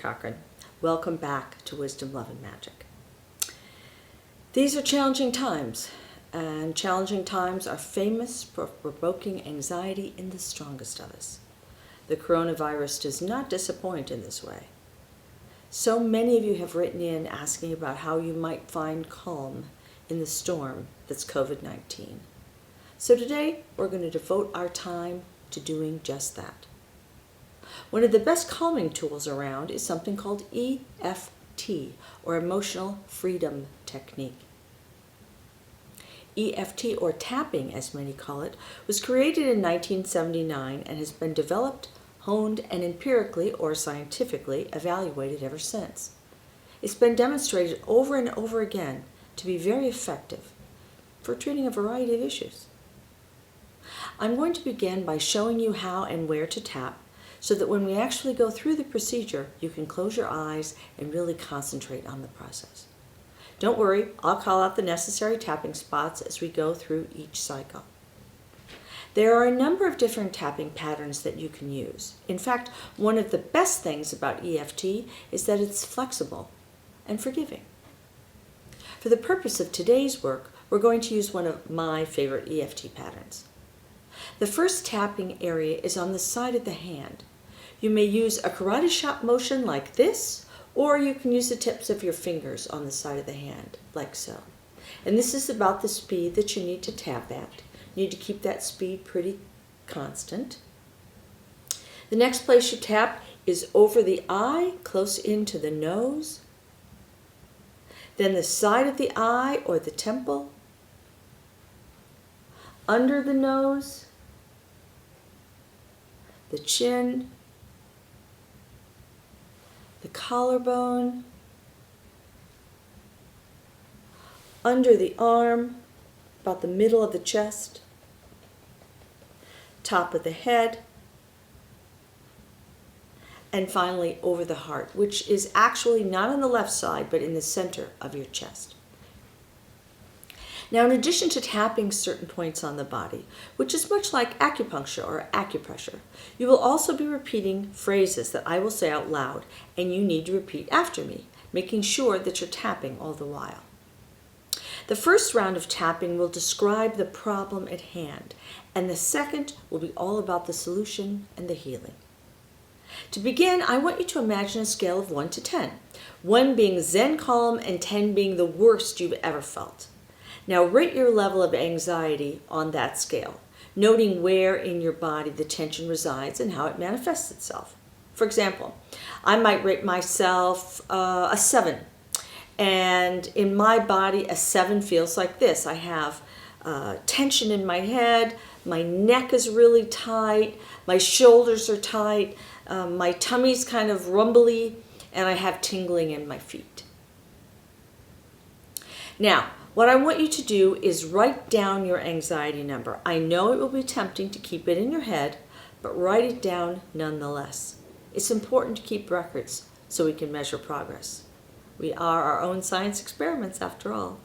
Cochran. Welcome back to Wisdom, Love, and Magic. These are challenging times, and challenging times are famous for provoking anxiety in the strongest of us. The coronavirus does not disappoint in this way. So many of you have written in asking about how you might find calm in the storm that's COVID-19. So today, we're going to devote our time to doing just that. One of the best calming tools around is something called EFT, or Emotional Freedom Technique. EFT, or tapping as many call it, was created in 1979 and has been developed, honed, and empirically or scientifically evaluated ever since. It's been demonstrated over and over again to be very effective for treating a variety of issues. I'm going to begin by showing you how and where to tap so that when we actually go through the procedure, you can close your eyes and really concentrate on the process. Don't worry, I'll call out the necessary tapping spots as we go through each cycle. There are a number of different tapping patterns that you can use. In fact, one of the best things about EFT is that it's flexible and forgiving. For the purpose of today's work, we're going to use one of my favorite EFT patterns. The first tapping area is on the side of the hand. You may use a karate chop motion like this, or you can use the tips of your fingers on the side of the hand, like so. And this is about the speed that you need to tap at. You need to keep that speed pretty constant. The next place you tap is over the eye, close into the nose. Then the side of the eye or the temple, under the nose, the chin, the collarbone, under the arm, about the middle of the chest, top of the head, and finally over the heart, which is actually not on the left side, but in the center of your chest. Now, in addition to tapping certain points on the body, which is much like acupuncture or acupressure, you will also be repeating phrases that I will say out loud, and you need to repeat after me, making sure that you're tapping all the while. The first round of tapping will describe the problem at hand, and the second will be all about the solution and the healing. To begin, I want you to imagine a scale of 1 to 10, 1 being Zen calm and 10 being the worst you've ever felt. Now rate your level of anxiety on that scale, noting where in your body the tension resides and how it manifests itself. For example, I might rate myself a 7, and in my body a 7 feels like this. I have tension in my head, my neck is really tight, my shoulders are tight, my tummy's kind of rumbly, and I have tingling in my feet. Now, what I want you to do is write down your anxiety number. I know it will be tempting to keep it in your head, but write it down nonetheless. It's important to keep records so we can measure progress. We are our own science experiments after all.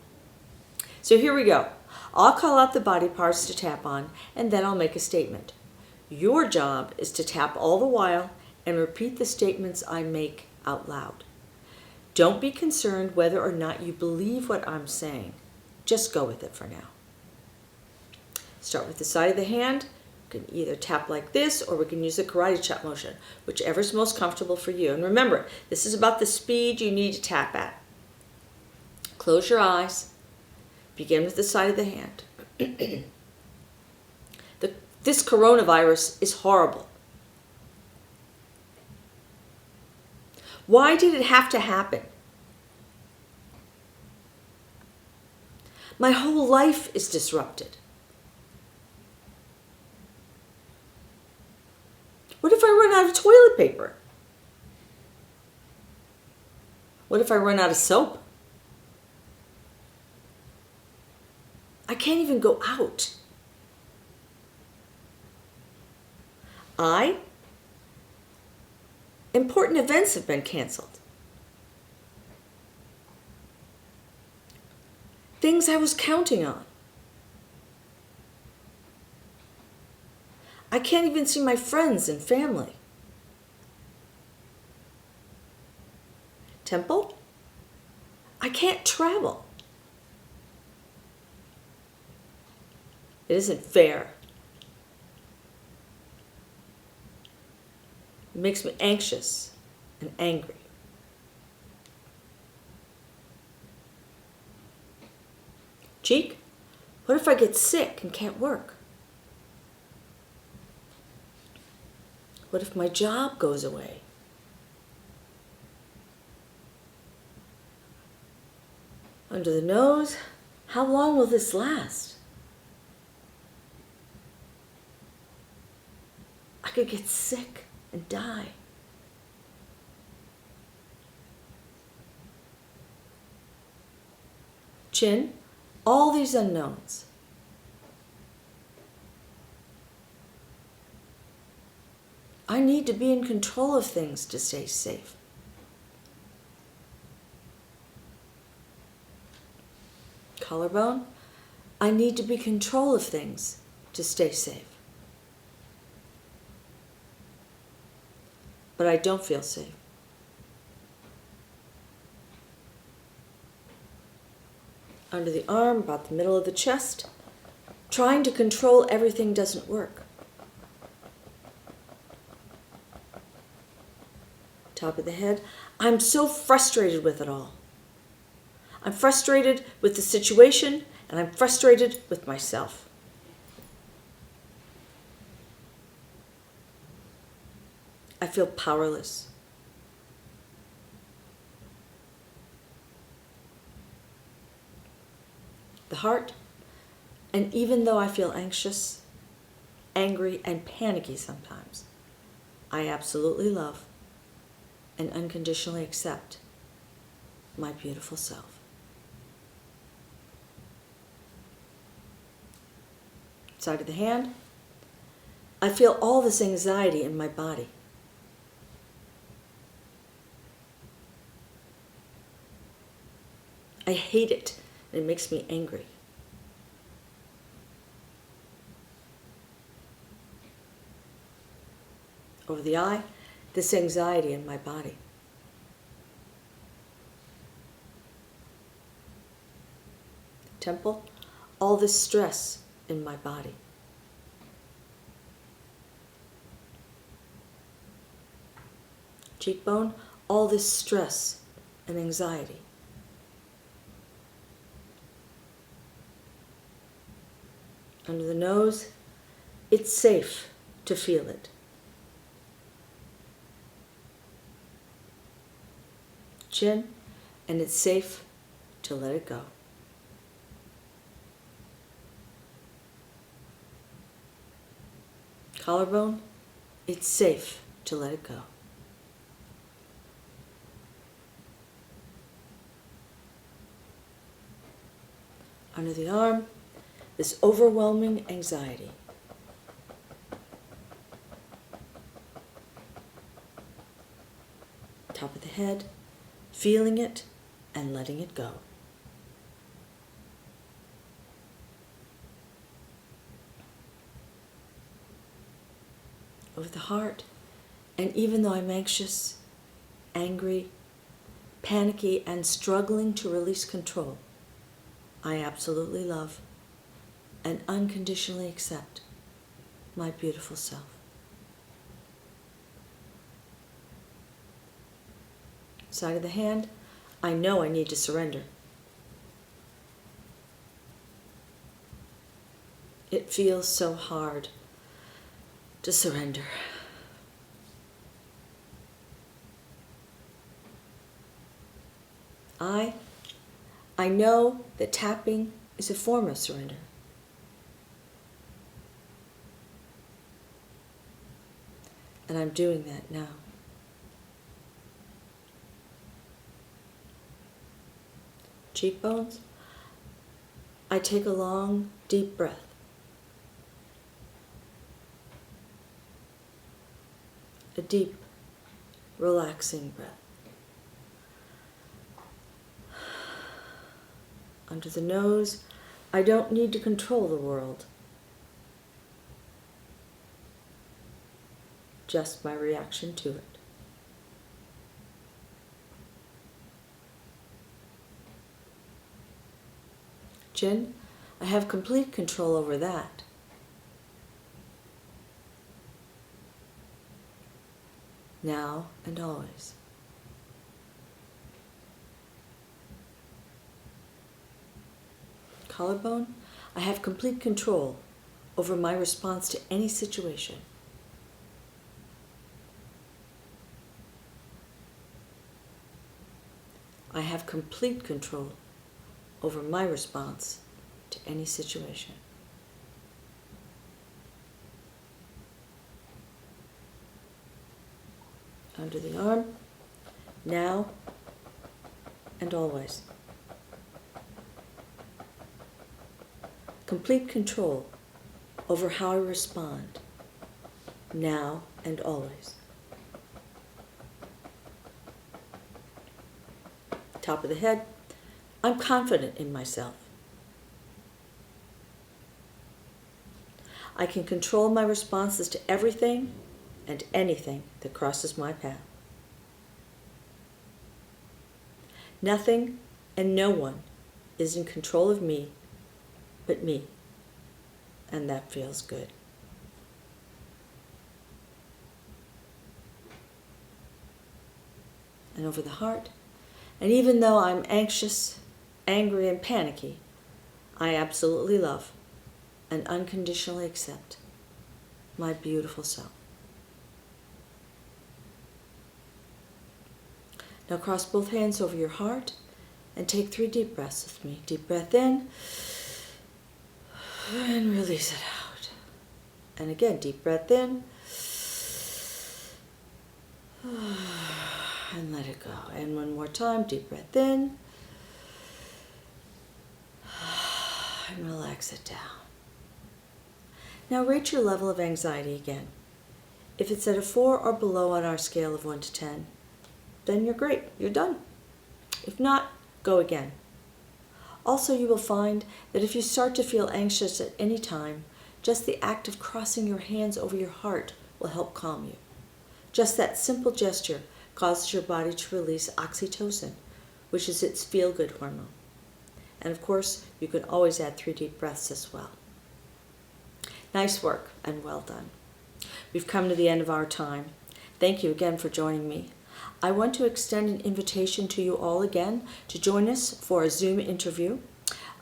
So here we go. I'll call out the body parts to tap on, and then I'll make a statement. Your job is to tap all the while and repeat the statements I make out loud. Don't be concerned whether or not you believe what I'm saying. Just go with it for now. Start with the side of the hand. You can either tap like this, or we can use the karate chop motion, whichever's most comfortable for you. And remember, this is about the speed you need to tap at. Close your eyes. Begin with the side of the hand. This coronavirus is horrible. Why did it have to happen? My whole life is disrupted. What if I run out of toilet paper? What if I run out of soap? I can't even go out. Important events have been canceled. Things I was counting on. I can't even see my friends and family. Temple? I can't travel. It isn't fair. It makes me anxious and angry. Cheek? What if I get sick and can't work? What if my job goes away? Under the nose, how long will this last? I could get sick and die. Chin, all these unknowns. I need to be in control of things to stay safe. Collarbone, I need to be in control of things to stay safe. But I don't feel safe. Under the arm, about the middle of the chest, trying to control everything doesn't work. Top of the head, I'm so frustrated with it all. I'm frustrated with the situation, and I'm frustrated with myself. I feel powerless. The heart, and even though I feel anxious, angry, and panicky sometimes, I absolutely love and unconditionally accept my beautiful self. Side of the hand, I feel all this anxiety in my body. I hate it, and it makes me angry. Over the eye, this anxiety in my body. Temple, all this stress in my body. Cheekbone, all this stress and anxiety. Under the nose, it's safe to feel it. Chin, and it's safe to let it go. Collarbone, it's safe to let it go. Under the arm, this overwhelming anxiety. Top of the head, feeling it and letting it go. Over the heart, and even though I'm anxious, angry, panicky, and struggling to release control, I absolutely love and unconditionally accept my beautiful self. Side of the hand, I know I need to surrender. It feels so hard to surrender. I know that tapping is a form of surrender. And I'm doing that now. Cheekbones, I take a long, deep breath. A deep, relaxing breath. Under the nose, I don't need to control the world. Just my reaction to it. Chin, I have complete control over that. Now and always. Collarbone, I have complete control over my response to any situation. I have complete control over my response to any situation. Under the arm, now and always. Complete control over how I respond, now and always. Top of the head, I'm confident in myself. I can control my responses to everything and anything that crosses my path. Nothing and no one is in control of me but me, and that feels good. And over the heart, and even though I'm anxious, angry, and panicky, I absolutely love and unconditionally accept my beautiful self. Now cross both hands over your heart and take 3 deep breaths with me. Deep breath in and release it out. And again, deep breath in and let it go. And one more time, deep breath in and relax it down. Now rate your level of anxiety again. If it's at a 4 or below on our scale of 1 to 10, then you're great, you're done. If not, go again. Also, you will find that if you start to feel anxious at any time, just the act of crossing your hands over your heart will help calm you. Just that simple gesture causes your body to release oxytocin, which is its feel-good hormone. And of course, you can always add 3 deep breaths as well. Nice work and well done. We've come to the end of our time. Thank you again for joining me. I want to extend an invitation to you all again to join us for a Zoom interview.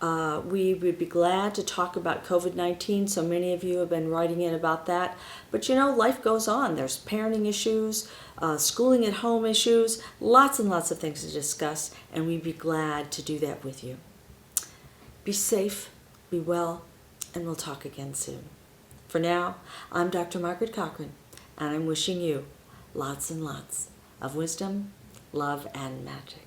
We would be glad to talk about COVID-19. So many of you have been writing in about that. But you know, life goes on. There's parenting issues, schooling at home issues, lots and lots of things to discuss, and we'd be glad to do that with you. Be safe, be well, and we'll talk again soon. For now, I'm Dr. Margaret Cochran, and I'm wishing you lots and lots of wisdom, love, and magic.